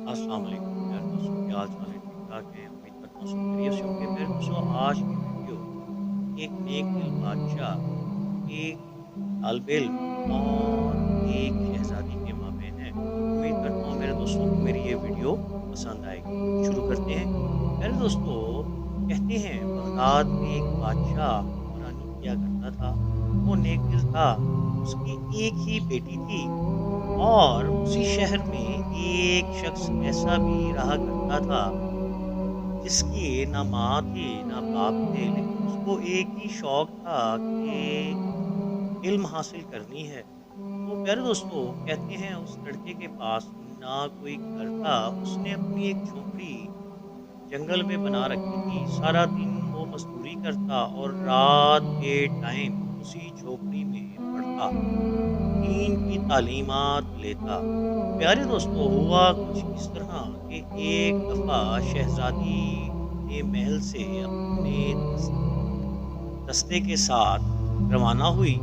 अस्सलाम वालेकुम प्यारे दोस्तों, क्या हाल चाल है? ठीक ठाक हैं? उम्मीद करता हूँ सब खैरियत से होंगे। प्यारे दोस्तों, आज की वीडियो एक नेक दिल बादशाह, एक तालिब इल्म और एक शहज़ादी के माबैन है। उम्मीद करता हूँ मेरे दोस्तों को मेरी ये वीडियो पसंद आएगी। तो शुरू करते हैं। प्यारे दोस्तों, कहते हैं बगदाद में एक बादशाह हुक्मरानी किया करता था। वो नेक दिल था, उसकी एक ही बेटी थी और उसी शहर में एक शख्स ऐसा भी रहा करता था जिसकी ना माँ थी, ना बाप थे, लेकिन उसको एक ही शौक था कि इल्म हासिल करनी है। तो प्यारे दोस्तों, कहते हैं उस लड़के के पास ना कोई घर था, उसने अपनी एक झोंपड़ी जंगल में बना रखी थी। सारा दिन वो मज़दूरी करता और रात के टाइम उसी झोंपड़ी में पढ़ता, दीन की तालीमात लेता। प्यारे दोस्तों, हुआ कुछ इस तरह कि एक दफ़ा शहज़ादी अपने महल से अपने दस्ते के साथ रवाना हुई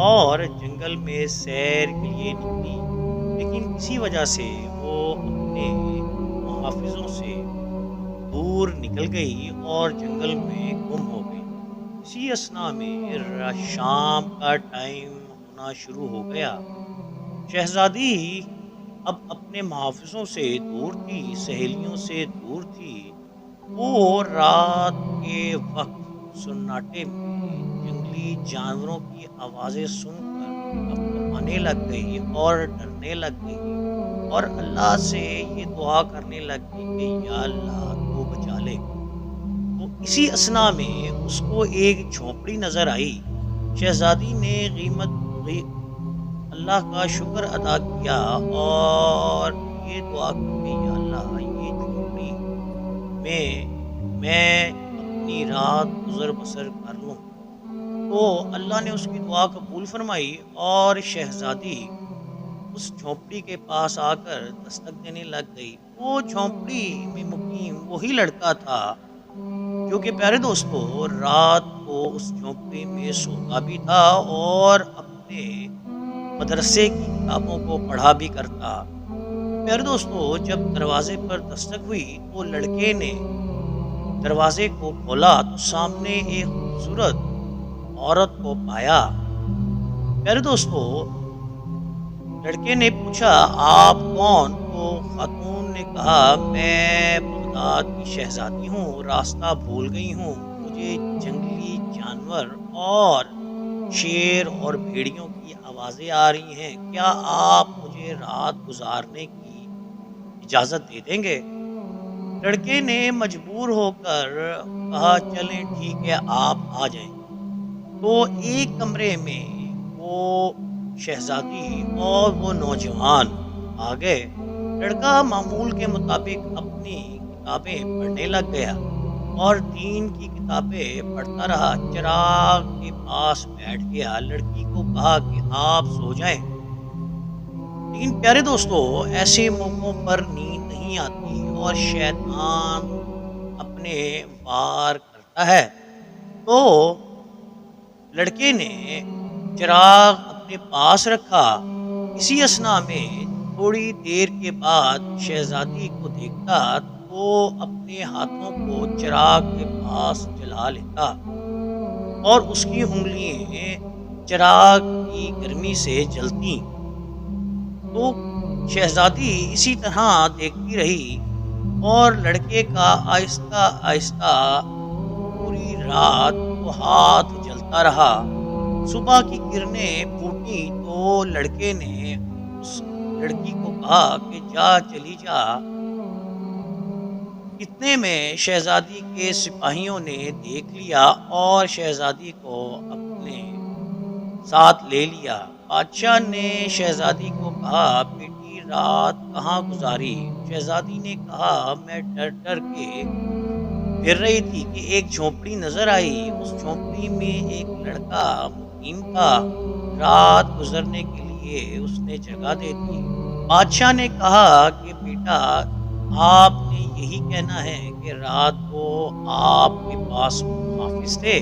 और जंगल में सैर के लिए निकली। लेकिन किसी वजह से वो अपने मुहाफ़िज़ों से दूर निकल गई और जंगल में गुम हो गई। इसी असना में शाम का टाइम होना शुरू हो गया। शहज़ादी अब अपने मुहाफ़िज़ों से दूर थी, सहेलियों से दूर थी। वो रात के वक़्त सन्नाटे में जंगली जानवरों की आवाज़ें सुनकर कँपकँपाने लग गई और डरने लग गई और अल्लाह से ये दुआ करने लग गई कि या अल्लाह तू बचा ले। तो इसी असना में उसको एक झोंपड़ी नज़र आई। शहज़ादी ने ग़ीमत ग़ी अल्लाह का शुक्र अदा किया और ये दुआ की कि या अल्लाह ये झोंपड़ी में मैं अपनी रात गुज़र-बसर कर लूँ। तो अल्लाह ने उसकी दुआ कबूल फ़रमाई और शहज़ादी उस झोंपड़ी के पास आकर दस्तक देने लग गई। वो झोंपड़ी में मुक़ीम वही लड़का था जो कि प्यारे दोस्तों रात को उस झोंपड़ी में सोता भी था और अपने मदरसे की किताबों को पढ़ा भी करता। प्यारे दोस्तों, जब दरवाजे पर दस्तक हुई तो लड़के ने दरवाजे को खोला तो सामने एक खूबसूरत औरत को पाया। प्यारे दोस्तों, लड़के ने पूछा आप कौन? तो खातून ने कहा मैं बगदाद की शहजादी हूँ, रास्ता भूल गई हूँ। मुझे जंगली जानवर और शेर और भेड़ियों की आवाज़ें आ रही हैं। क्या आप मुझे रात गुज़ारने की इजाज़त दे देंगे? लड़के ने मजबूर होकर कहा चलें ठीक है, आप आ जाएँ। तो एक कमरे में वो शहज़ादी और वो नौजवान आ गए। लड़का मामूल के मुताबिक अपनी किताबें पढ़ने लग गया और दीन की किताबें पढ़ता रहा। चिराग के पास बैठ गया। लड़की को कहा कि आप सो जाएँ। लेकिन प्यारे दोस्तों, ऐसे मौक़ों पर नींद नहीं आती और शैतान अपने वार करता है। तो लड़के ने चिराग अपने पास रखा। इसी असना में थोड़ी देर के बाद शहज़ादी को देखता तो अपने हाथों को चिराग के पास जला लेता और उसकी उँगलियाँ चिराग की गर्मी से जलतीं। तो शहज़ादी इसी तरह देखती रही और लड़के का आहिस्ता-आहिस्ता पूरी रात वो हाथ जलता रहा। सुबह की किरणें फूटीं तो लड़के ने उस लड़की को कहा कि जा चली जा। इतने में शहज़ादी के सिपाहियों ने देख लिया और शहज़ादी को अपने साथ ले लिया। बादशाह ने शहज़ादी को कहा बेटी रात कहाँ गुज़ारी? शहज़ादी ने कहा मैं डर-डर के फिर रही थी कि एक झोंपड़ी नज़र आई। उस झोंपड़ी में एक लड़का मुक़ीम था। रात गुज़रने के लिए उसने जगह दे दी। बादशाह ने कहा कि बेटा आपने यही कहना है कि रात को आपके पास मुहाफ़िज़ थे?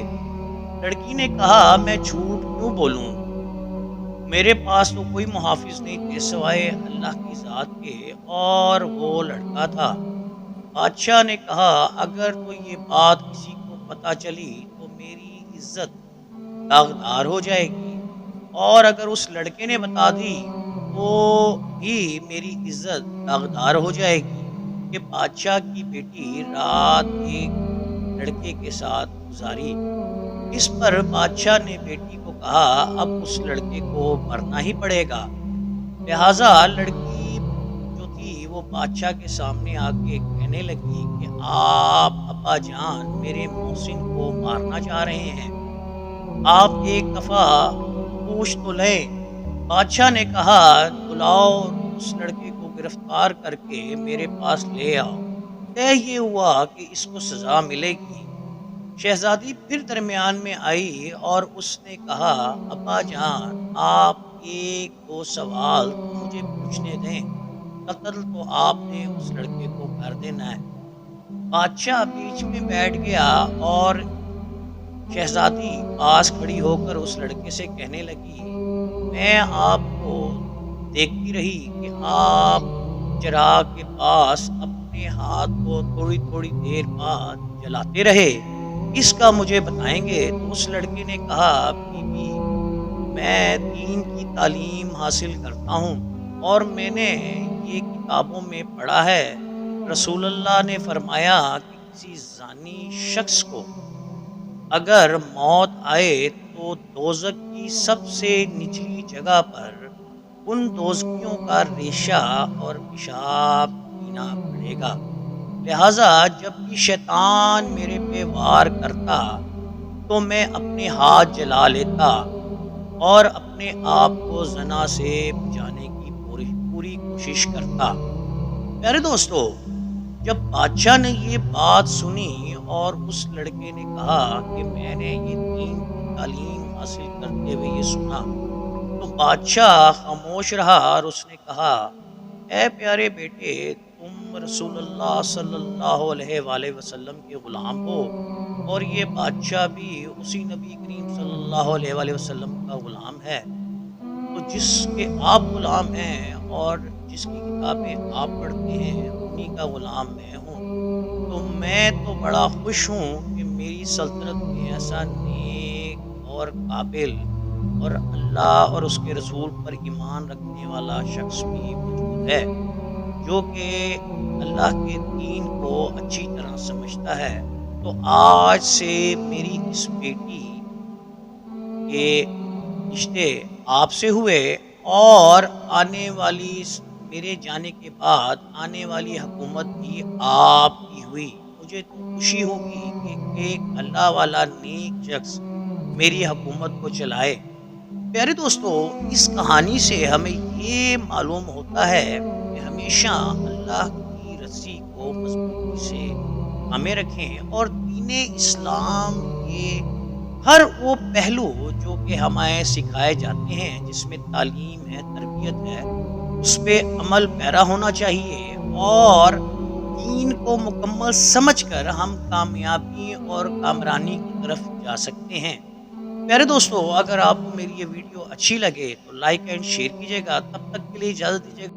लड़की ने कहा मैं झूठ क्यों बोलूँ? میرے پاس تو کوئی محافظ نہیں تھے سوائے اللہ کی ذات کے، اور وہ لڑکا تھا۔ بادشاہ نے کہا اگر تو یہ بات کسی کو پتہ چلی تو میری عزت داغدار ہو جائے گی، اور اگر اس لڑکے نے بتا دی تو بھی میری عزت داغدار ہو جائے گی کہ بادشاہ کی بیٹی رات ایک لڑکے کے ساتھ گزاری۔ اس پر بادشاہ نے بیٹی کو کہا اب اس لڑکے کو مرنا ہی پڑے گا۔ لہذا لڑکی جو تھی وہ بادشاہ کے سامنے آ کے کہنے لگی کہ آپ ابا جان میرے محسن کو مارنا چاہ رہے ہیں، آپ ایک دفعہ پوچھ تو لیں۔ بادشاہ نے کہا بلاؤ اور اس لڑکے کو گرفتار کر کے میرے پاس لے آؤ، طے یہ ہوا کہ اس کو سزا ملے گی۔ شہزادی پھر درمیان میں آئی اور اس نے کہا ابا جان آپ ایک دو سوال تو مجھے پوچھنے دیں، قتل تو آپ نے اس لڑکے کو کر دینا ہے۔ بادشاہ بیچ میں بیٹھ گیا اور شہزادی پاس کھڑی ہو کر اس لڑکے سے کہنے لگی میں آپ کو دیکھتی رہی کہ آپ چراغ کے پاس اپنے ہاتھ کو تھوڑی تھوڑی دیر بعد جلاتے رہے، اس کا مجھے بتائیں گے؟ تو اس لڑکے نے کہا بی بی میں دین کی تعلیم حاصل کرتا ہوں، اور میں نے یہ کتابوں میں پڑھا ہے، رسول اللہ نے فرمایا کہ کسی زانی شخص کو اگر موت آئے تو دوزخ کی سب سے نچلی جگہ پر ان دوزخیوں کا ریشہ اور پیشاب پینا پڑے گا۔ لہذا جب بھی شیطان میرے پہ وار کرتا تو میں اپنے ہاتھ جلا لیتا اور اپنے آپ کو زنا سے بچانے کی پوری کوشش کرتا۔ پیارے دوستو، جب بادشاہ نے یہ بات سنی اور اس لڑکے نے کہا کہ میں نے یہ دین کی تعلیم حاصل کرتے ہوئے یہ سنا، تو بادشاہ خاموش رہا اور اس نے کہا اے پیارے بیٹے تم رسول اللہ صلی اللہ علیہ وآلہ وسلم کے غلام ہو، اور یہ بادشاہ بھی اسی نبی کریم صلی اللہ علیہ وآلہ وسلم کا غلام ہے، تو جس کے آپ غلام ہیں اور جس کی کتابیں آپ پڑھتے ہیں انہی کا غلام میں ہوں، تو میں تو بڑا خوش ہوں کہ میری سلطنت میں ایسا نیک اور قابل اور اللہ اور اس کے رسول پر ایمان رکھنے والا شخص بھی موجود ہے، جو کہ اللہ کے دین کو اچھی طرح سمجھتا ہے۔ تو آج سے میری اس بیٹی کے رشتے آپ سے ہوئے، اور آنے والی میرے جانے کے بعد آنے والی حکومت بھی آپ کی ہوئی۔ مجھے تو خوشی ہوگی کہ ایک اللہ والا نیک شخص میری حکومت کو چلائے۔ پیارے دوستو، اس کہانی سے ہمیں یہ معلوم ہوتا ہے کہ ہمیشہ اللہ کی رسی کو مضبوطی سے ہمیں رکھیں، اور دین اسلام کے ہر وہ پہلو جو کہ ہمیں سکھائے جاتے ہیں، جس میں تعلیم ہے، تربیت ہے، اس پہ عمل پیرا ہونا چاہیے، اور دین کو مکمل سمجھ کر ہم کامیابی اور کامرانی کی طرف جا سکتے ہیں۔ پیارے دوستو، اگر آپ کو میری یہ ویڈیو اچھی لگے تو لائک اینڈ شیئر کیجیے گا۔ تب تک کے لیے اجازت دیجیے گا۔